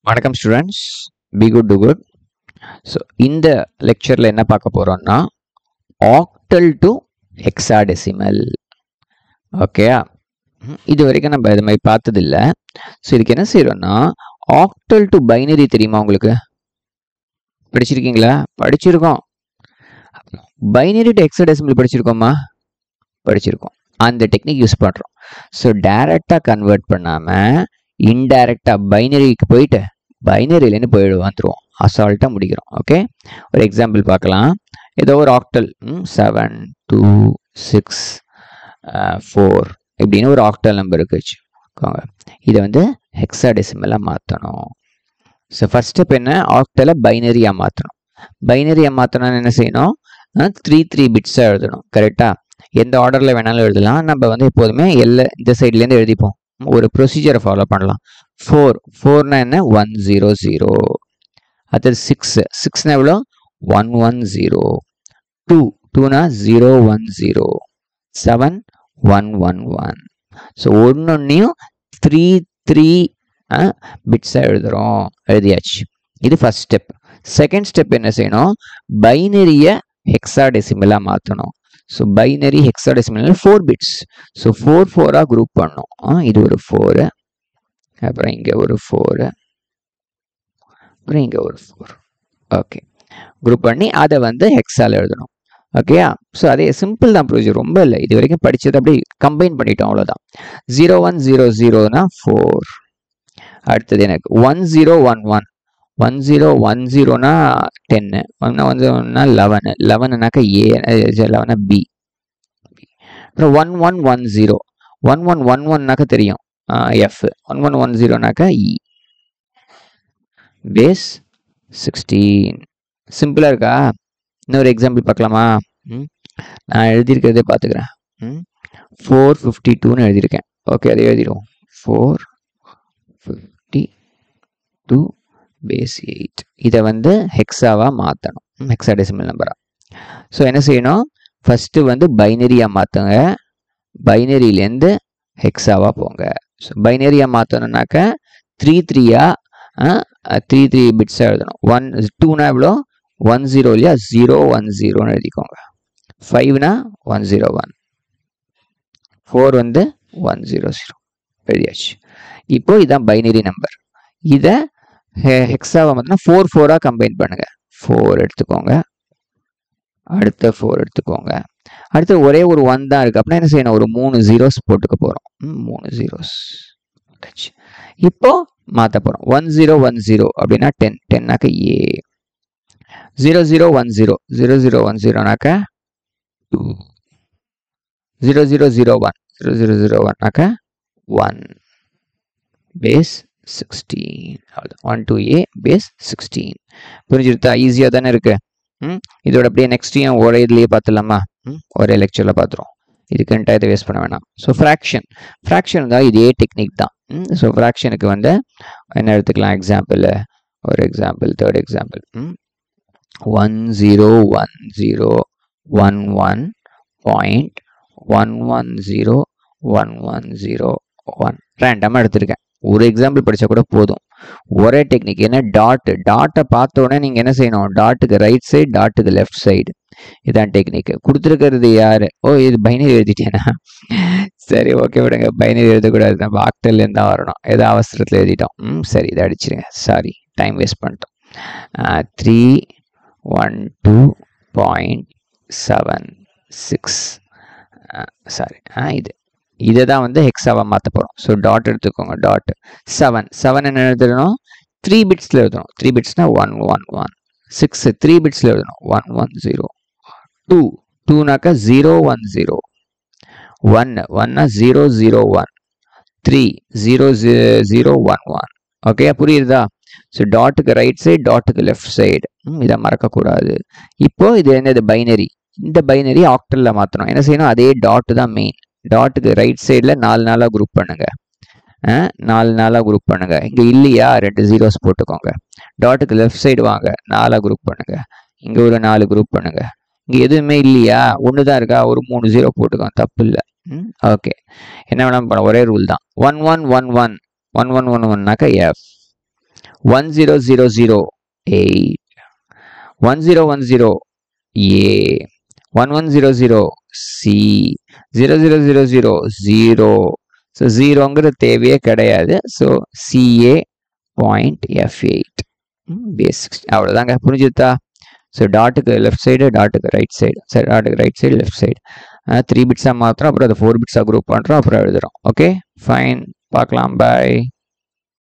வணக்கம் students, be good to good. So இந்த லெக்சரில் என்ன பார்க்க போகிறோம்னா ஆக்டல் டு ஹெக்ஸாடெசிமல். ஓகேயா? இது வரைக்கும் நம்ம இது மாதிரி பார்த்ததில்லை. ஸோ இதுக்கு என்ன செய்கிறோம்னா ஆக்டல் டு பைனரி தெரியுமா உங்களுக்கு? படிச்சிருக்கீங்களா? படிச்சிருக்கோம். பைனரி டு ஹெக்ஸாடெசிமல் படிச்சிருக்கோமா? படிச்சிருக்கோம். அந்த டெக்னிக் யூஸ் பண்ணுறோம். ஸோ டைரெக்டாக கன்வெர்ட் பண்ணாமல் இன்டைரக்டாக பைனரிக்கு போயிட்டு பைனரியிலேருந்து வந்துடுவோம். அசால்ட்டாக முடிக்கிறோம். ஓகே, ஒரு எக்ஸாம்பிள் பார்க்கலாம். ஏதோ ஒரு ஆக்டல் 7 2 6 4 இப்படின்னு ஒரு ஆக்டல் நம்பர் வச்சுக்கோங்க. இதை வந்து ஹெக்ஸாடெசிமலாக மாற்றணும். ஸோ ஃபர்ஸ்ட் ஸ்டெப் என்ன? ஆக்டலை பைனரியாக மாற்றணும். பைனரியாக மாற்றணும்னு என்ன செய்யணும்? 3 பிட்ஸாக எழுதணும். கரெக்டாக? எந்த ஆர்டரில் வேணாலும் எழுதலாம். நம்ம வந்து எப்போதுமே இந்த சைட்லேருந்து எழுதிப்போம். ஒரு ப்ரொசீஜரை ஃபாலோ பண்ணலாம். 4னா என்ன? 100. அடுத்தது 6னா எவ்வளோ? 110. 2னா 010. 7 111. ஸோ ஒன்னொன்னையும் 3 பிட்ஸாக எழுதியாச்சு. இது ஃபர்ஸ்ட் ஸ்டெப். செகண்ட் ஸ்டெப் என்ன செய்யணும்? பைனரியை ஹெக்ஸாடெசிமலாக மாற்றணும். So binary hexadecimal 4 bits. So 4 group பண்ணணும். இது ஒரு 4, அப்புறம் இங்கே ஒரு 4, அப்புறம் இங்கே ஒரு 4. ஓகே, குரூப் பண்ணி அதை வந்து ஹெக்ஸால் எழுதணும். ஓகேயா? ஸோ அதே சிம்பிள் தான் ப்ரொசீஜர், ரொம்ப இல்லை. இது வரைக்கும் படித்தது அப்படியே கம்பைன் பண்ணிட்டோம், அவ்வளோதான். 0100னா 4. அடுத்தது எனக்கு 1011. 1010னா 10. 1010னா 11. 11னாக்கா ஏ, 11னா பி. அப்புறம் 1110. 1111னாக்கா தெரியும், எஃப். 1110னாக்கா இ. பேஸ் 16. சிம்பிளாக இருக்கா? இன்னொரு எக்ஸாம்பிள் பார்க்கலாமா? நான் எழுதியிருக்கிறதே பார்த்துக்கிறேன். 452ன்னு எழுதியிருக்கேன். ஓகே, அதை எழுதிடுவோம். 452 பேஸ் 8. இதை வந்து ஹெக்ஸாவாக மாற்றணும், ஹெக்ஸாடெசிமல் நம்பரா. ஸோ என்ன செய்யணும்? ஃபஸ்ட்டு வந்து பைனரியாக மாற்றுங்க. பைனரியிலேருந்து ஹெக்ஸாவாக போங்க. ஸோ பைனரியாக மாற்றணுன்னாக்க 3 பிட்ஸாக எழுதணும். 2னா எவ்வளோ? 10 இல்லையா? 010ன்னு எழுதிக்கோங்க. 5னா 101. 4 வந்து 100 எழுதியாச்சு. இப்போ இதான் பைனரி நம்பர். இதை ஹெக்ஸாவை மாற்றினா 4 கம்பைன் பண்ணுங்க. 4 எடுத்துக்கோங்க, அடுத்த 4 எடுத்துக்கோங்க. அடுத்து ஒரே ஒரு 1 தான் இருக்கு. அப்படின்னா என்ன செய்யணும்? ஒரு 3 zeros போட்டுக்க போகிறோம். 3 zeros. இப்போ மாற்ற போகிறோம். 1010 அப்படின்னா 10. 10னாக்க ஏ. 0010. 0010னாக்க 2. 0001. 0001னாக்க 1. பேஸ் 16. 1 to a base 16. புரிஞ்சுருத்தா? ஈஸியாக தானே இருக்கு. இதோட அப்படியே நெக்ஸ்டையும் ஒரே இதுலேயே பார்த்துலாமா? ஒரே லெக்சரில் பார்த்துருவோம். இதுக்குன்ட்டு இதை வேஸ்ட் பண்ண வேணாம். ஸோ ஃப்ராக்ஷன் தான் இதே டெக்னிக் தான். ஸோ ஃப்ராக்ஷனுக்கு வந்து என்ன எடுத்துக்கலாம்? எக்ஸாம்பிள், ஒரு எக்ஸாம்பிள், தேர்ட் எக்ஸாம்பிள். 1011.1101101101 ரேண்டமாக எடுத்திருக்கேன். ஒரு எக்ஸாம்பிள் படித்தா கூட போதும். ஒரே டெக்னிக். என்ன? டாட்டை பார்த்த உடனே நீங்கள் என்ன செய்யணும்? டாட்டுக்கு ரைட் சைடு, டாட்டுக்கு லெஃப்ட் சைடு. இதான் டெக்னிக். கொடுத்துருக்கிறது யாரு? ஓ, இது பைனரி எழுதிட்டேனா? சரி, ஓகே, விடுங்க. பைனரி எழுதக்கூடாது, நம்ம ஆக்டல்லேருந்து தான் வரணும். ஏதோ அவசரத்தில் எழுதிட்டோம். சரி, இதை அடிச்சிருங்க. சாரி, டைம் வேஸ்ட் பண்ணிட்டோம். 312.76. சாரி, இதை தான் வந்து ஹெக்ஸாவாக மாற்ற போகிறோம். ஸோ டாட் எடுத்துக்கோங்க. டாட் 7 என்ன எழுதணும்? 3 பிட்ஸில் எழுதணும். 3 பிட்ஸ்னா 111. 6 3 பிட்ஸில் எழுதணும். 110. 2னாக்கா 010. 1னா 001. 3 0011. ஓகே, புரியுதா? ஸோ டாட்டுக்கு ரைட் சைடு, டாட்டுக்கு லெஃப்ட் சைடு. இதை மறக்கக்கூடாது. இப்போ இது என்னது? பைனரி. இந்த பைனரி ஆக்டலில் மாற்றணும். என்ன செய்யணும்? அதே டாட்டு தான் மெயின். டாட்டுக்கு ரைட் சைடில் 4 குரூப் பண்ணுங்க. 4 குரூப் பண்ணுங்க. இங்கே இல்லையா? 2 zeros போட்டுக்கோங்க. டாட்டுக்கு லெஃப்ட் சைடு வாங்க, 4 குரூப் பண்ணுங்க. இங்கே ஒரு 4 குரூப் பண்ணுங்க. இங்கே எதுவுமே இல்லையா? 1 தான் இருக்கா? ஒரு 3 0 போட்டுக்கோங்க, தப்பு இல்லை. ஓகே, என்ன வேணாலும் பண்ண, ஒரே ரூல் தான். 1111. 1111னாக்கா எஃப். 10008, 1010 A, 1100 C, 0000 0. ஸோ ஜீரோங்கிறது தேவையே கிடையாது. ஸோ CA.F8 பேசிக்ஸ் அவ்வளோதாங்க. புரிஞ்சுதா? ஸோ டாட்டுக்கு லெஃப்ட் சைடு, டாட்டுக்கு ரைட் சைடு, சரி டாட்டுக்கு ரைட் சைடு லெஃப்ட் சைடு 3 பிட்ஸாக மாத்திரம், அப்புறம் அதை 4 பிட்ஸாக குரூப் பண்ணுறோம், அப்புறம் எழுதுகிறோம். ஓகே ஃபைன், பார்க்கலாம், பாய்.